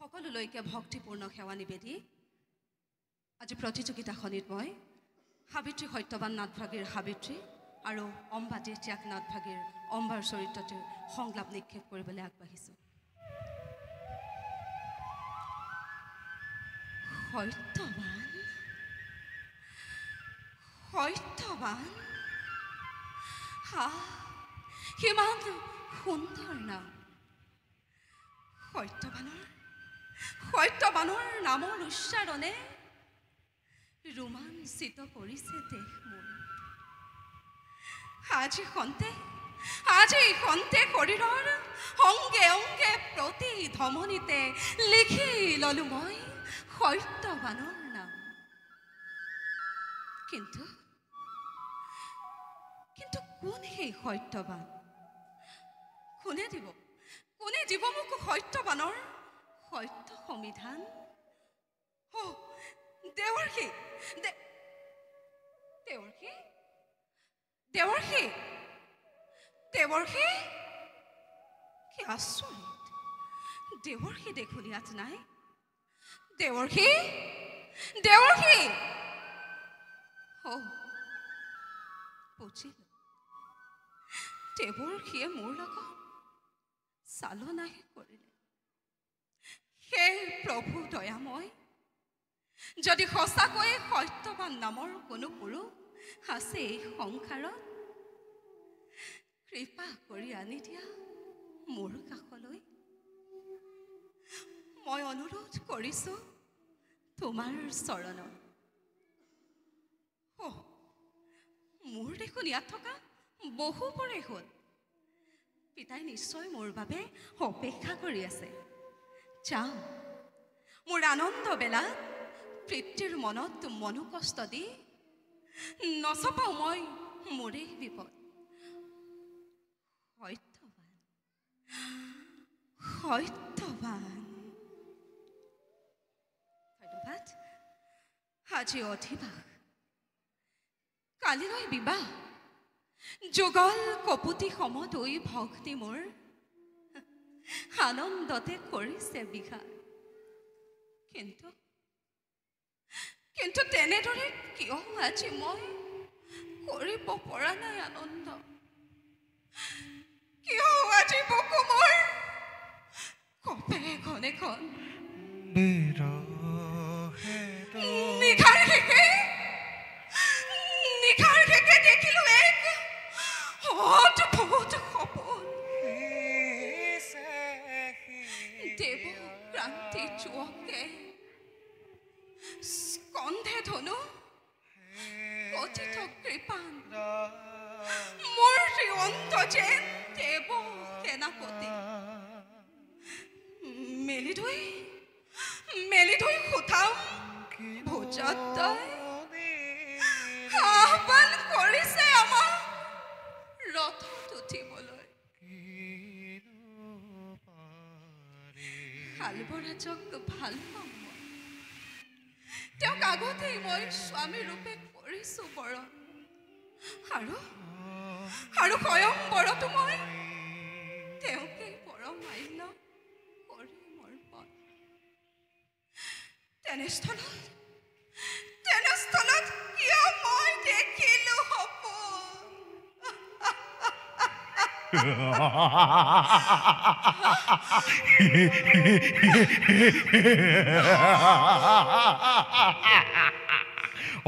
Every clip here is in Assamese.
সকলোলৈকে ভক্তিপূৰ্ণ সেৱা নিবেদি আজি প্ৰতিযোগিতাখনিত মই সাবিত্ৰী সত্যবান নাথভাগীৰ সাবিত্ৰী আৰু অম্বাদী ত্যাগ নাথভাগীৰ অম্বাৰ চৰিত্ৰটোৰ সংলাপ নিক্ষেপ কৰিবলৈ আগবাঢ়িছোঁ। সত্যবান সত্যবান কিমান সুন্দৰ নাম। সত্যবানৰ নামৰ উচ্চাৰণে ৰোমাঞ্চিত কৰিছে দেশ মোৰ। আজি খন্তে শৰীৰৰ অংগে অংগে প্ৰতি ধমনীতে লিখি ললো মই সত্যবানৰ নাম। কিন্তু কোন সেই সত্যবান? কোনে দিব মোক সত্যবানৰ সত্য সংবিধান? দেৱৰ্ষী কি আচৰিত! দেৱৰ্ষী দেখোন ইয়াত নাই। দেৱৰ্ষী বুজিলো, দেৱৰ্ষীয়ে মোৰ লগত চালনাহে কৰিলে। সেই প্ৰভু দয়াময়, যদি সঁচাকৈয়ে সত্যবান নামৰ কোনো পুৰুষ আছে এই সংসাৰত, কৃপা কৰি আনি দিয়া মোৰ কাষলৈ। মই অনুৰোধ কৰিছোঁ তোমাৰ চৰণত। মোৰ দেখোন ইয়াত থকা বহুবোৰে হ'ল। পিতাই নিশ্চয় মোৰ বাবে অপেক্ষা কৰি আছে। যাওঁ, মোৰ আনন্দ বেলাত পিতৃৰ মনত মনোকষ্ট দি নচপাওঁ মই মোৰে বিপদ। সত্যবান ধন্যবাদ। আজি অধিবাস, কালিলৈ বিবাহ। যুগল কপুতি সমদৈ ভক্তি মোৰ আনন্দতে কৰিছে বিঘাৰ। কিন্তু তেনেদৰে কিয় আজি মই কৰিব পৰা নাই আনন্দ? কিয় আজি বুকু মোৰ কপে ঘনে ঘন নিশাৰ শেষে দেখিলো এক অদ্ভুত সপোন। দেৱ ক্ৰান্তি চুৱকে স্কন্ধে ধনু কথিত কৃপান মোৰ শ্ৰীঅন্ত যেন দেৱ সেনাপতি। মেলি ধুই সুঠাম ভোজত আহ্বান কৰিছে আমাক ৰথত উঠিবলৈ। শালবৰাজক ভাল পাওঁ মই, তেওঁক আগতেই মই স্বামী ৰূপে কৰিছোঁ বৰণ, আৰু স্বয়ংবৰতো মই তেওঁকেই পৰমান্য কৰিম অৰ্পণ। তেনেস্থলত কিয় মই দেখিলো সপোন?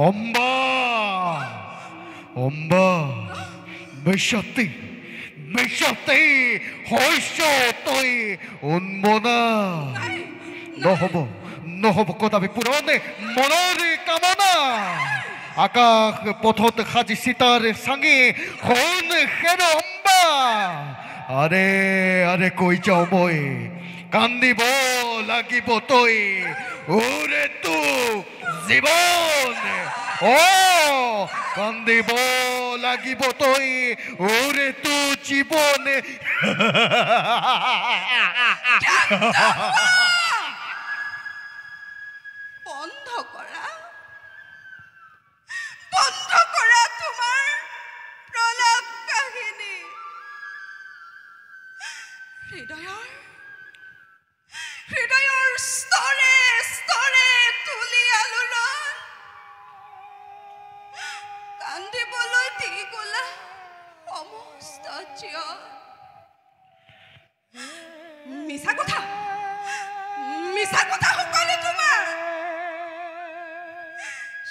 অম্বা মেশাতে হৈছ তই উন্মনা। নহব কদাপি পুৰণে মনৰ কামনা। আকাশ পথত সাজি চিতাৰ চাঙি হন হেৰ অম্বা। আৰে কৈ যাওঁ মই, কান্দিব লাগিব তই ওৰে তোক জীৱন। কান্দিব লাগিব তই ওৰে তো জীৱনে। বন্ধ কৰা তোমাৰ প্ৰলাপ কাহিনী। হৃদয়ৰ মিছা কথা সকলো তোমাৰ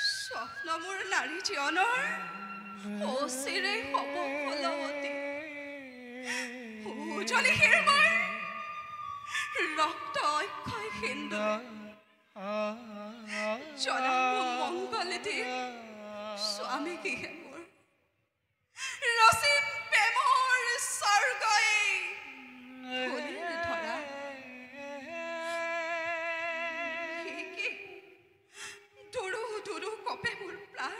স্বপ্ন মোৰ নাৰী জীৱনৰ অচিৰে হ'ব ফলৱতী উজলি শিৰমৰ ৰক্ত অক্ষয় সিন্ধু জনাম মংগলেতি স্বামী কিহে মোৰ ৰচিম প্ৰেমৰ স্বৰ্গই ফুলিৰ ধৰা দুৰু দুৰু কপে মোৰ প্ৰাণ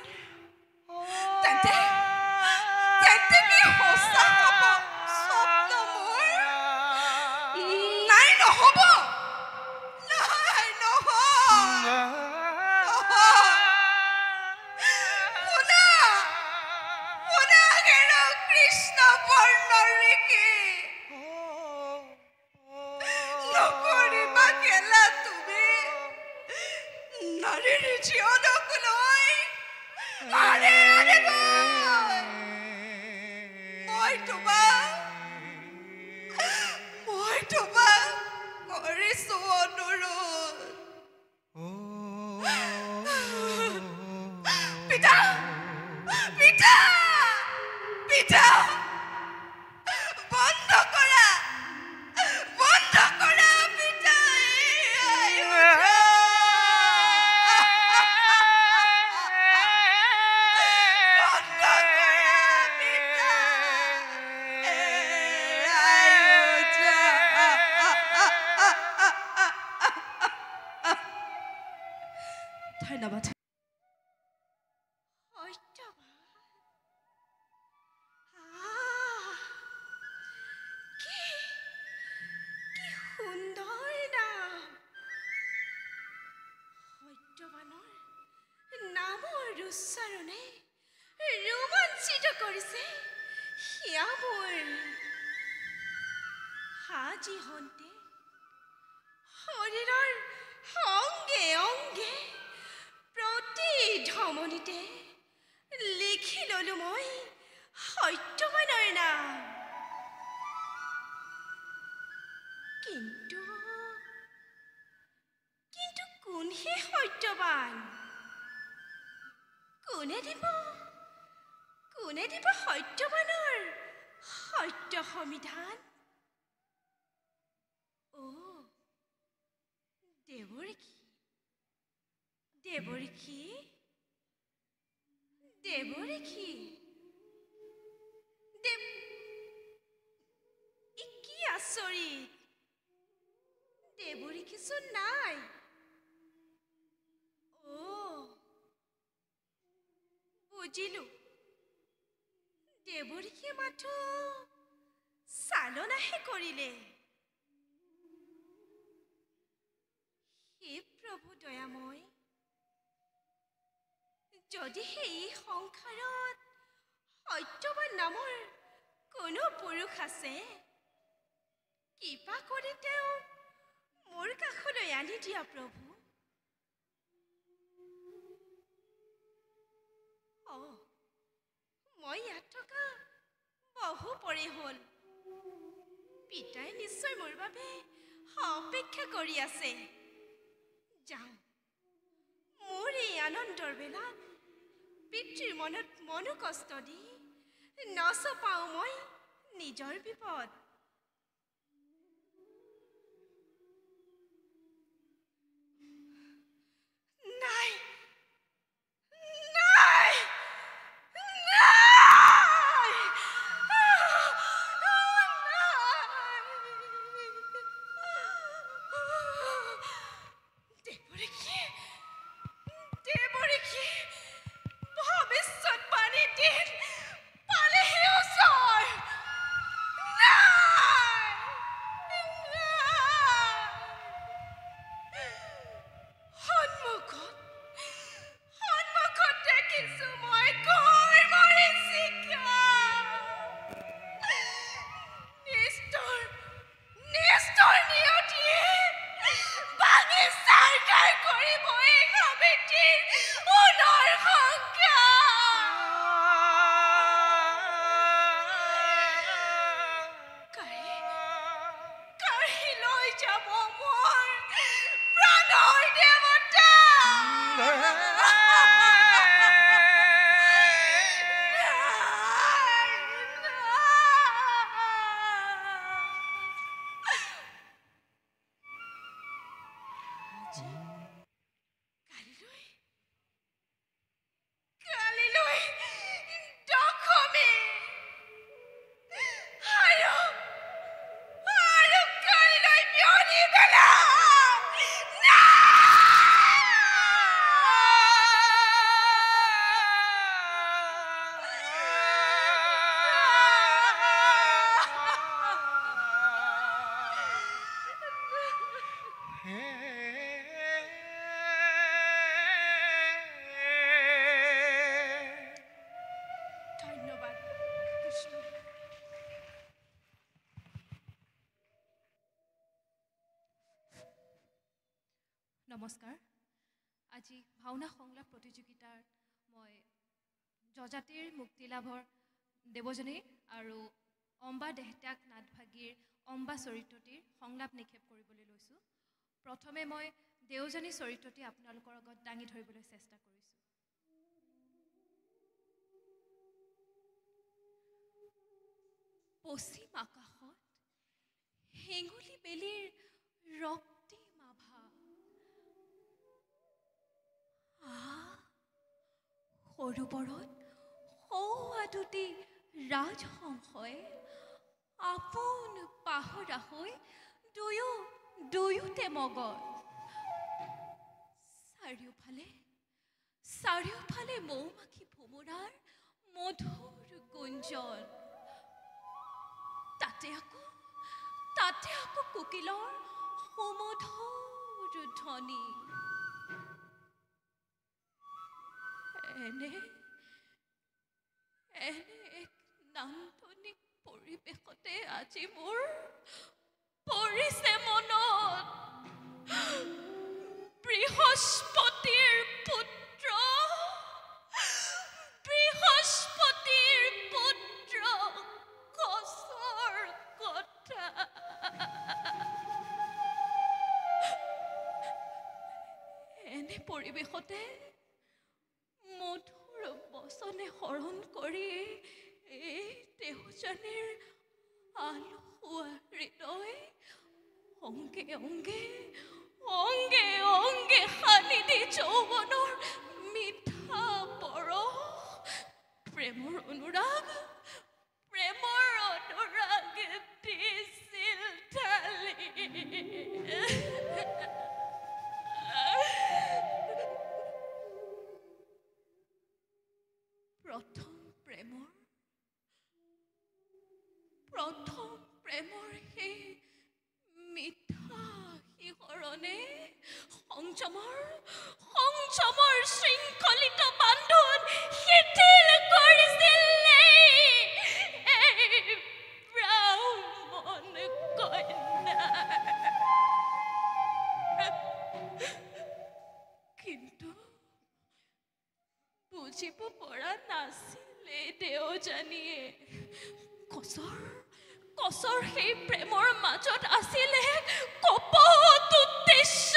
তেন্তে কি সঁচা হ'ব স্বপ্ন মোৰ নাই নহ'ব কৃষ্ণ বৰ্ণৰিকে নকৰিবা খেলা তুমি নাৰীৰ জীৱনক লৈ আৰে আৰে মই তোমাক কৰিছো অনুৰোধ পিতা পিতা পিতা বন্ধ কৰা পিতা ধন্যবাদ উচ্চাৰণে ৰোমাঞ্চিত কৰিছে হিয়া মোৰ হাজি হন্তে শৰীৰৰ অংগে অংগে প্ৰতি ধমনীতে লিখি ললো মই সত্যবানৰ নাম কিন্তু কোনহে সত্যবান কোনে দিব সত্যবানৰ সত্য সমিধান দেৱৰীখি কি আচৰিত দেৱৰীখিচোন নাই বুজিলো দেৱৰীখে মাথো চালনাহে কৰিলে হে প্ৰভু দয়াময় যদি সেই সংসাৰত সত্যবান নামৰ কোনো পুৰুষ আছে কৃপা কৰি তেওঁ মোৰ কাষলৈ আনি দিয়া প্ৰভু মই ইয়াত থকা বহু পৰে হ'ল পিতাই নিশ্চয় মোৰ বাবে অপেক্ষা কৰি আছে যাওঁ মোৰ এই আনন্দৰ বেলাত পিতৃৰ মনত মনো কষ্ট দি নচপাওঁ মই নিজৰ বিপদ নাই যাব মোৰ প্ৰাণৰ দেৱতা কালিলৈ দশমী আৰু কালিলৈ বিয়লি বেলা ধন্যবাদ কৃষ্ণ নমস্কাৰ আজি ভাওনা সংলাপ প্ৰতিযোগিতাৰ মই জজাতিৰ মুক্তিলাভৰ দেৱজনী আৰু অম্বা দেহত্যাগ নাটভাগীৰ অম্বা চৰিত্ৰটিৰ সংলাপ নিক্ষেপ কৰিবলৈ লৈছোঁ প্ৰথমে মই দেৱজনী চৰিত্ৰটি আপোনালোকৰ আগত দাঙি ধৰিবলৈ চেষ্টা কৰিছোঁ পশ্চিম আকাশত হেঙুলি বেলিৰ ৰক্তিম আভা সৰোবৰত সৌৱা দুটি ৰাজহংসই আপোন পাহৰা হৈ দুয়োতে মগন চাৰিওফালে মৌমাখি ভোমোৰাৰ মধুৰ গুঞ্জন তাতে আকৌ কোকিলৰ সুমধুৰ ধ্বনি এনে এক নান্দনিক পৰিৱেশতে আজি মোৰ পৰিছে মনত বৃহস্পতিৰ পুত্ৰ কচৰ কথা এনে পৰিৱেশতে মধুৰ বচনে শৰণ কৰি এই দেহজনীৰ আলসুৱা হৃদয় অংগে অংগে সানি দি যৌৱনৰ মিঠা পৰশ প্ৰেমৰ অনুৰাগ দিছিল ঢালি প্ৰথম প্ৰেমৰ সেই মিঠা শিহৰণে সংযমৰ শৃংখলিত বান্ধোন শিথিল কৰিছিল এই ব্ৰাহ্মণ কন্যাৰ কিন্তু বুজিব পৰা নাছিলে দেওজানীয়ে কচৰ সেই প্ৰেমৰ মাজত আছিলে কপট উদ্দেশ্য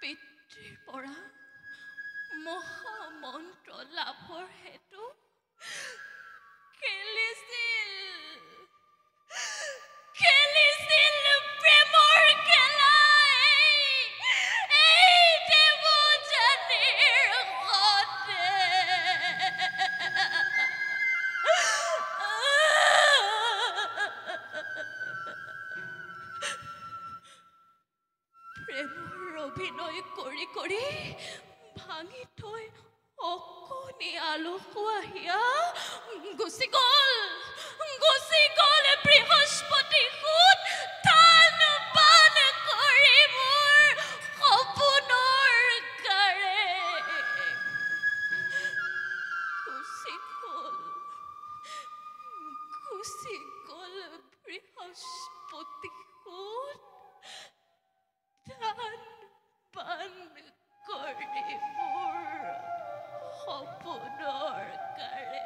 পিতৃৰ পৰা মহামন্ত্ৰ লাভৰ হেতু খেলিছিল প্ৰেমৰ খেলাই এই দেৱজানীৰ সতে প্ৰেমৰ অভিনয় কৰি ভাঙি থৈ অকণি আলসুৱা হিয়া গুচি গ'ল বৃহস্পতি সুত থান বান কৰি মোৰ সপোনৰ গাৰে গুচি গ'ল বৃহস্পতি সুত থান বান কৰি মোৰ সপোনৰ গাৰে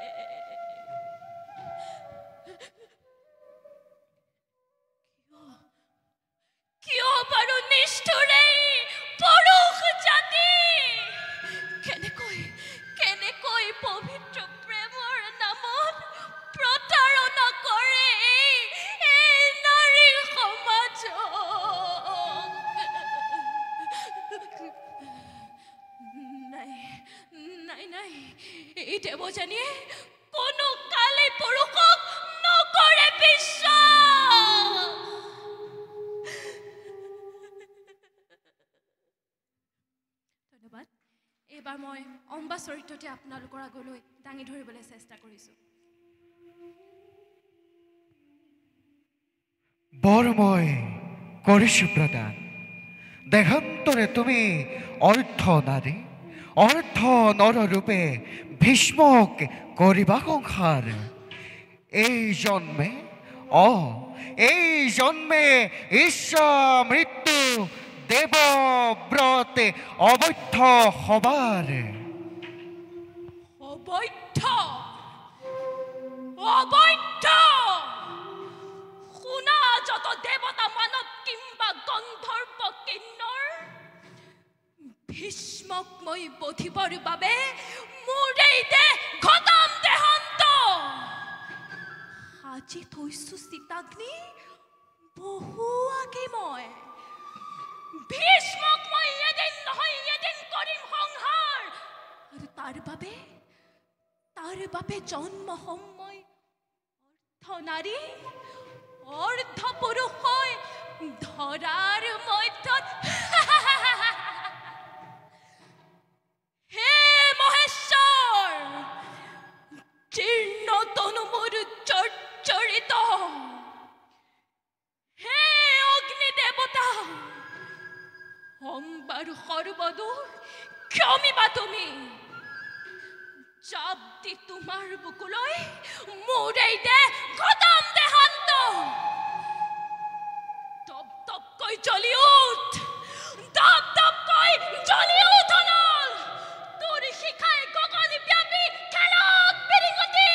দেৱযানীয়ে কোনো কালে পুৰুষক নকৰে বিশ্বাস। ধন্যবাদ। এইবাৰ মই অম্বা চৰিত্ৰতে আপোনালোকৰ আগলৈ দাঙি ধৰিবলৈ চেষ্টা কৰিছোঁ। বৰ মই কৰিছোঁ প্ৰদান। দেহান্তৰে তুমি অৰ্ধ নাৰী অৰ্ধ নৰৰূপে ভীষ্মক কৰিবা সংসাৰ। এই জন্মে ঈৰ্ষা মৃত্যু দেৱব্ৰত অবৈধ হবাৰ। অবৈধ অবৈধ শুনা যত দেৱতা মানৱ কিম্বা গন্ধৰ্ব কিন্নৰ ভীষ্মক মই বধিবৰ বাবে মোৰ এই দেহ খতম দেহান্ত। আজি থৈছো চিতাগ্নি বহু আগে মই ভীষ্মক মই এদিন নহয় এদিন কৰিম সংহাৰ। আৰু তাৰ বাবে জন্ম হম মই অৰ্ধ নাৰী অৰ্ধ পুৰুষ হৈ ধৰাৰ মধ্যত। হে মহেশ্বৰ জীৰ্ণ তনু মোৰ জৰ্জৰিত। হে অগ্নি দেৱতা অম্বাৰ সৰ্বদোষ ক্ষমিবা তুমি। চাপ দি তোমাৰ বুকুলৈ মোৰ এই দেহ খতম দেহান্ত। দপ দপকৈ জ্বলি উঠ দপ দপকৈ জ্বলি উঠ অনল। তোৰ শিখাই গগন ব্যাপী খেলক বিৰিঙতি।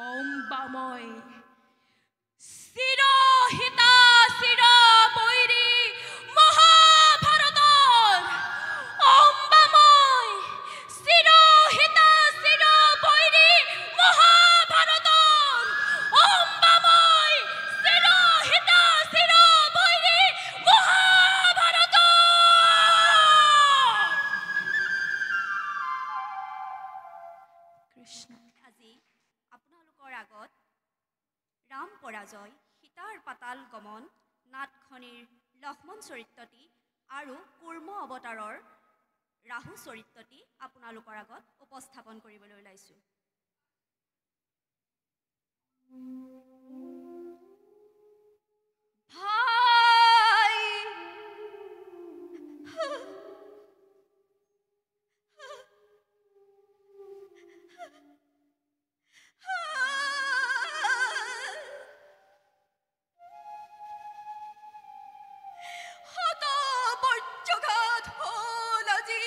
অম্বাময় চিৰহিতা চিৰ বৈৰী মহাভাৰতৰ। অম্বাময় চিৰহিতা চিৰ বৈৰী মহাভাৰতৰ। অম্বাময় চিৰহিতা চিৰ বৈৰী মহাভাৰতৰ। কৃষ্ণ। আজি আপোনালোকৰ আগত ৰাম পৰাজয় সীতাৰ পাতাল গমন নাটখনিৰ লক্ষ্মণ চৰিত্ৰটি আৰু কুৰ্ম অৱতাৰৰ ৰাহু চৰিত্ৰটি আপোনালোকৰ আগত উপস্থাপন কৰিবলৈ ওলাইছোঁ। ভাই বৰ্যঘাত হ'ল আজি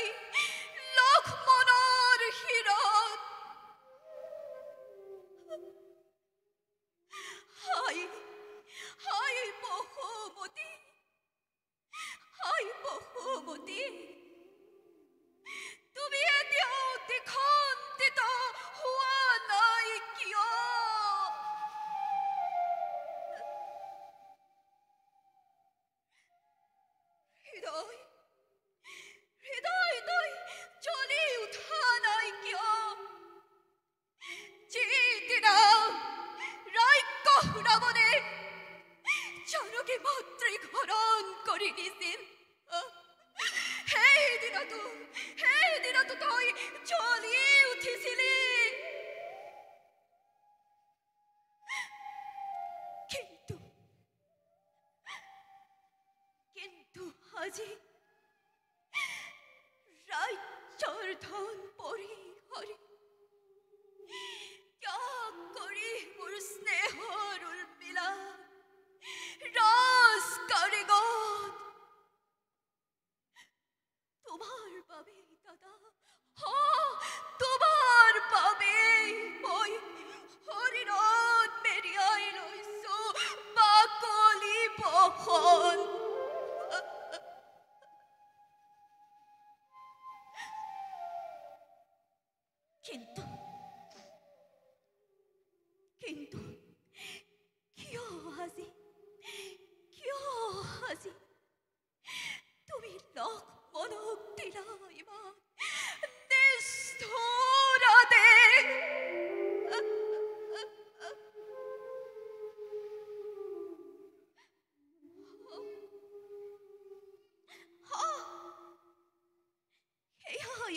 লক্ষ্মণৰ শিৰত।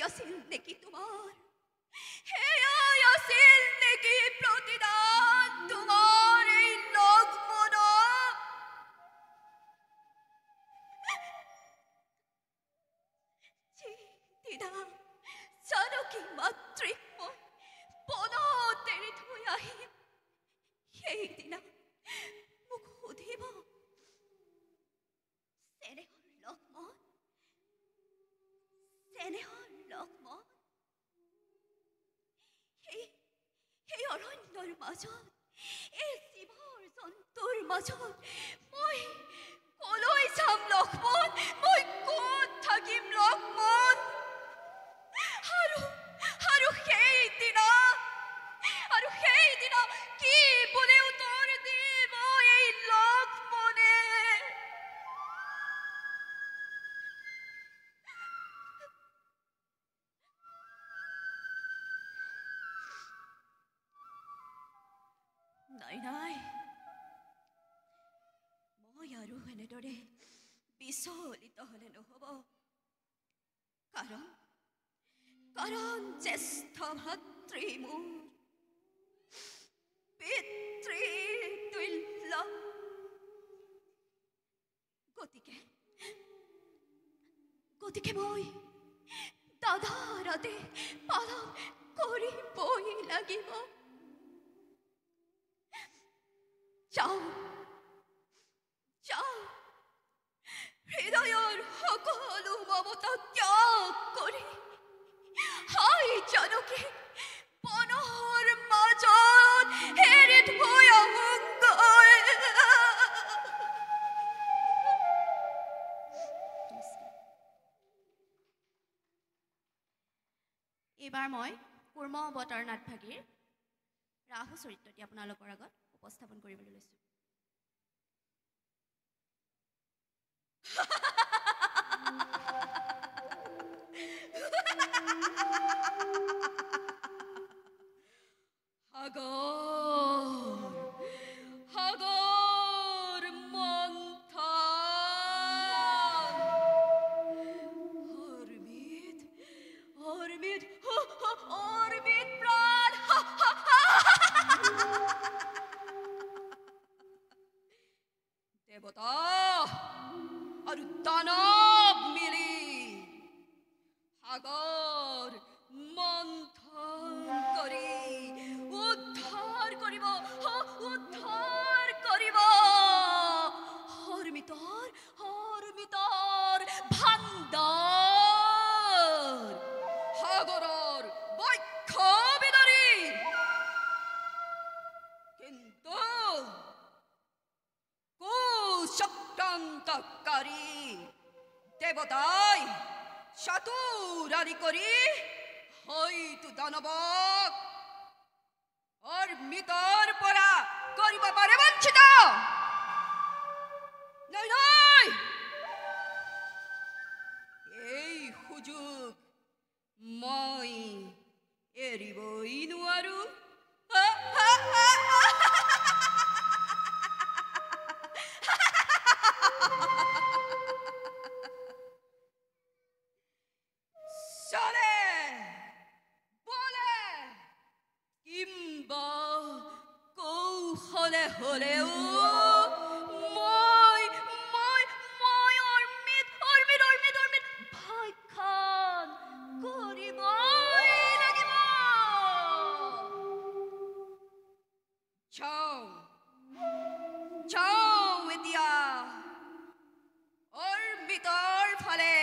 আছিল নেকি তোমাৰ সেয়াই আছিল নেকি প্ৰতিদান তোমাৰ এই লগমনক দিদা জানকী মাতৃক মই পনত এৰি থৈ আহিম সেইদিনা মোক সুধিব চেনেহৰ লক্ষ্মণ সেই অৰণ্যৰ মাজত এই জীৱৰ জন্তুৰ মাজত মই কলৈ যাম লক্ষ্মণ মই ক'ত থাকিম লক্ষ্মণ আৰু সেইদিনা কি বুলি উত্তৰ দিব এই লক্ষ্মণে নাই মই আৰু এনেদৰে বিচলিত হলে নহব কাৰণ জ্যেষ্ঠ ভাতৃ মোৰ পিতৃৰ তুল্য গতিকে মই দাদাৰ আদেশ পালন কৰিবই লাগিব যাওঁ হৃদয়ৰ সকলো মমতা ত্যাগ কৰি হাই জানকী বনৰ মাজত এৰি থৈ আহোঁগৈ এইবাৰ মই কুৰ্ম অৱতাৰ নাটভাগীৰ ৰাহু চৰিত্ৰটি আপোনালোকৰ আগত উপস্থাপন কৰিবলৈ লৈছোঁ সাগৰ মন্থন অৰ্মিত প্ৰাণ দেৱতা আৰু দানৱ মিলি সাগৰ মন্থন কৰি উদ্ধাৰ কৰিব হৰমিতৰ ভাণ্ডাৰ সাগৰৰ বক্ষ বিদৰি কিন্তু কুচক্ৰান্তকাৰী দেৱতাই চাতুৰালি কৰি হয়তো দানৱক অৰ্মিতৰ পৰা কৰিব পাৰে বঞ্চিত নাই এই সুযোগ মই এৰিবই নোৱাৰো হলেও মই অৰ্মিত ভক্ষণ কৰিবই লাগিব যাওঁ এতিয়া অৰ্মিতৰ ফালে